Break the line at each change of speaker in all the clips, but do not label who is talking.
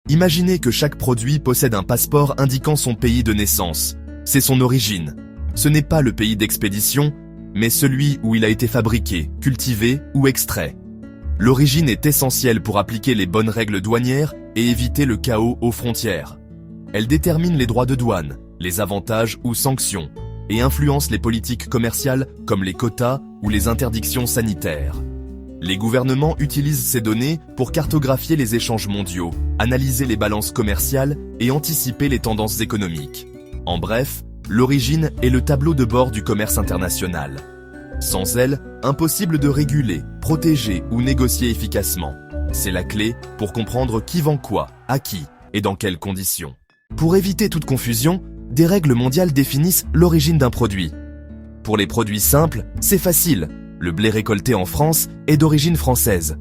Imaginez que chaque produit possède un passeport indiquant son pays de naissance. C'est son origine. Ce n'est pas le pays d'expédition, mais celui où il a été fabriqué, cultivé ou extrait. L'origine est essentielle pour appliquer les bonnes règles douanières et éviter le chaos aux frontières. Elle détermine les droits de douane, les avantages ou sanctions, et influence les politiques commerciales comme les quotas ou les interdictions sanitaires. Les gouvernements utilisent ces données pour cartographier les échanges mondiaux, analyser les balances commerciales et anticiper les tendances économiques. En bref, l'origine est le tableau de bord du commerce international. Sans elle, impossible de réguler, protéger ou négocier efficacement. C'est la clé pour comprendre qui vend quoi, à qui et dans quelles conditions. Pour éviter toute confusion, des règles mondiales définissent l'origine d'un produit. Pour les produits simples, c'est facile. Le blé récolté en France est d'origine française.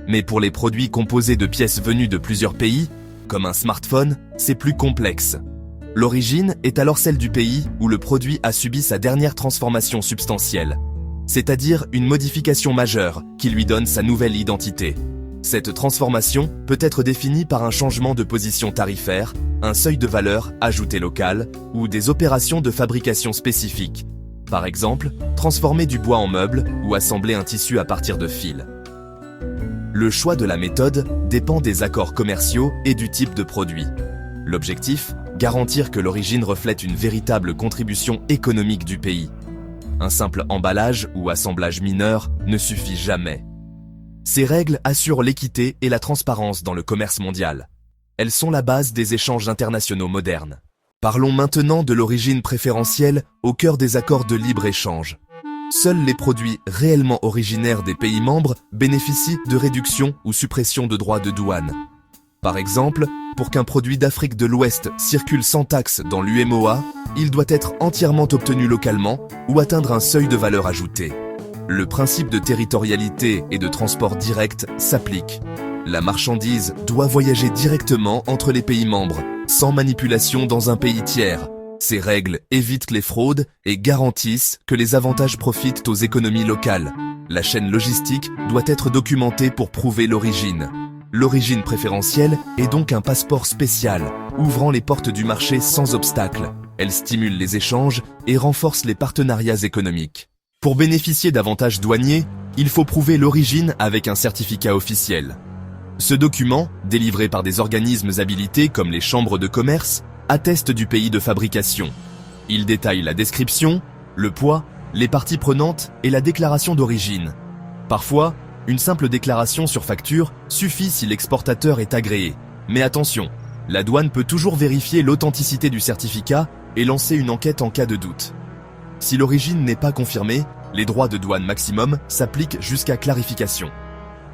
Mais pour les produits composés de pièces venues de plusieurs pays, comme un smartphone, c'est plus complexe. L'origine est alors celle du pays où le produit a subi sa dernière transformation substantielle, c'est-à-dire une modification majeure qui lui donne sa nouvelle identité. Cette transformation peut être définie par un changement de position tarifaire, un seuil de valeur ajouté local ou des opérations de fabrication spécifiques. Par exemple, transformer du bois en meuble ou assembler un tissu à partir de fils. Le choix de la méthode dépend des accords commerciaux et du type de produit. L'objectif, garantir que l'origine reflète une véritable contribution économique du pays. Un simple emballage ou assemblage mineur ne suffit jamais. Ces règles assurent l'équité et la transparence dans le commerce mondial. Elles sont la base des échanges internationaux modernes. Parlons maintenant de l'origine préférentielle au cœur des accords de libre-échange. Seuls les produits réellement originaires des pays membres bénéficient de réductions ou suppressions de droits de douane. Par exemple, pour qu'un produit d'Afrique de l'Ouest circule sans taxe dans l'UMOA, il doit être entièrement obtenu localement ou atteindre un seuil de valeur ajoutée. Le principe de territorialité et de transport direct s'applique. La marchandise doit voyager directement entre les pays membres, sans manipulation dans un pays tiers. Ces règles évitent les fraudes et garantissent que les avantages profitent aux économies locales. La chaîne logistique doit être documentée pour prouver l'origine. L'origine préférentielle est donc un passeport spécial, ouvrant les portes du marché sans obstacle. Elle stimule les échanges et renforce les partenariats économiques. Pour bénéficier d'avantages douaniers, il faut prouver l'origine avec un certificat officiel. Ce document, délivré par des organismes habilités comme les chambres de commerce, atteste du pays de fabrication. Il détaille la description, le poids, les parties prenantes et la déclaration d'origine. Parfois, une simple déclaration sur facture suffit si l'exportateur est agréé. Mais attention, la douane peut toujours vérifier l'authenticité du certificat et lancer une enquête en cas de doute. Si l'origine n'est pas confirmée, les droits de douane maximum s'appliquent jusqu'à clarification.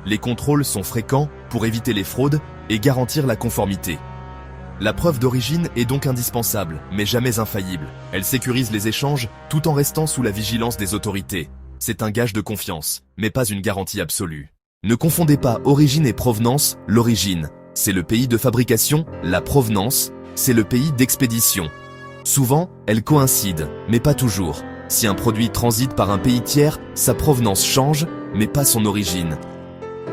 Les contrôles sont fréquents pour éviter les fraudes et garantir la conformité. La preuve d'origine est donc indispensable, mais jamais infaillible. Elle sécurise les échanges tout en restant sous la vigilance des autorités. C'est un gage de confiance, mais pas une garantie absolue. Ne confondez pas origine et provenance. L'origine, c'est le pays de fabrication. La provenance, c'est le pays d'expédition. Souvent, elles coïncident, mais pas toujours. Si un produit transite par un pays tiers, sa provenance change, mais pas son origine.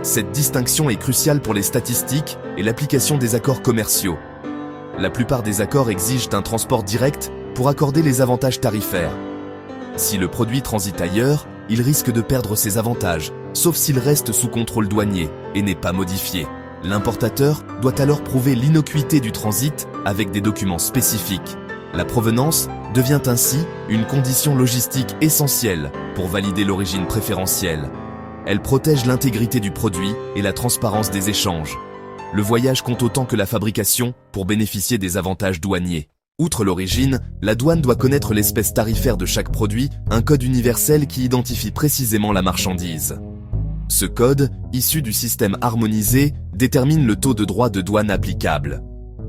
Cette distinction est cruciale pour les statistiques et l'application des accords commerciaux. La plupart des accords exigent un transport direct pour accorder les avantages tarifaires. Si le produit transite ailleurs, il risque de perdre ses avantages, sauf s'il reste sous contrôle douanier et n'est pas modifié. L'importateur doit alors prouver l'innocuité du transit avec des documents spécifiques. La provenance devient ainsi une condition logistique essentielle pour valider l'origine préférentielle. Elle protège l'intégrité du produit et la transparence des échanges. Le voyage compte autant que la fabrication pour bénéficier des avantages douaniers. Outre l'origine, la douane doit connaître l'espèce tarifaire de chaque produit, un code universel qui identifie précisément la marchandise. Ce code, issu du système harmonisé, détermine le taux de droit de douane applicable.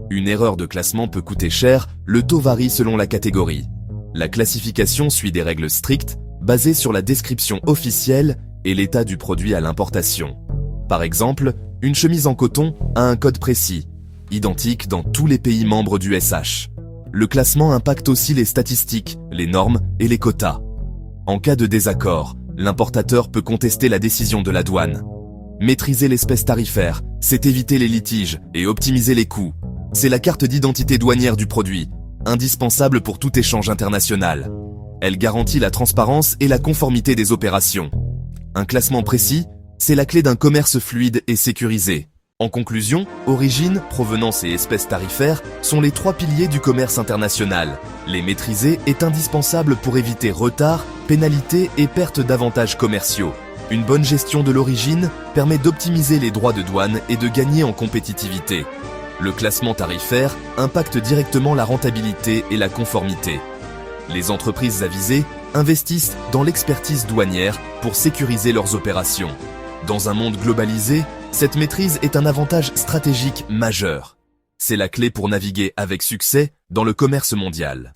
Une erreur de classement peut coûter cher, le taux varie selon la catégorie. La classification suit des règles strictes, basées sur la description officielle et l'état du produit à l'importation. Par exemple, une chemise en coton a un code précis, identique dans tous les pays membres du SH. Le classement impacte aussi les statistiques, les normes et les quotas. En cas de désaccord, l'importateur peut contester la décision de la douane. Maîtriser l'espèce tarifaire C'est éviter les litiges et optimiser les coûts. C'est la carte d'identité douanière du produit, indispensable pour tout échange international. Elle garantit la transparence et la conformité des opérations. Un classement précis, c'est la clé d'un commerce fluide et sécurisé. En conclusion, origine, provenance et espèces tarifaires sont les 3 piliers du commerce international. Les maîtriser est indispensable pour éviter retards, pénalités et perte d'avantages commerciaux. Une bonne gestion de l'origine permet d'optimiser les droits de douane et de gagner en compétitivité. Le classement tarifaire impacte directement la rentabilité et la conformité. Les entreprises avisées investissent dans l'expertise douanière pour sécuriser leurs opérations. Dans un monde globalisé, cette maîtrise est un avantage stratégique majeur. C'est la clé pour naviguer avec succès dans le commerce mondial.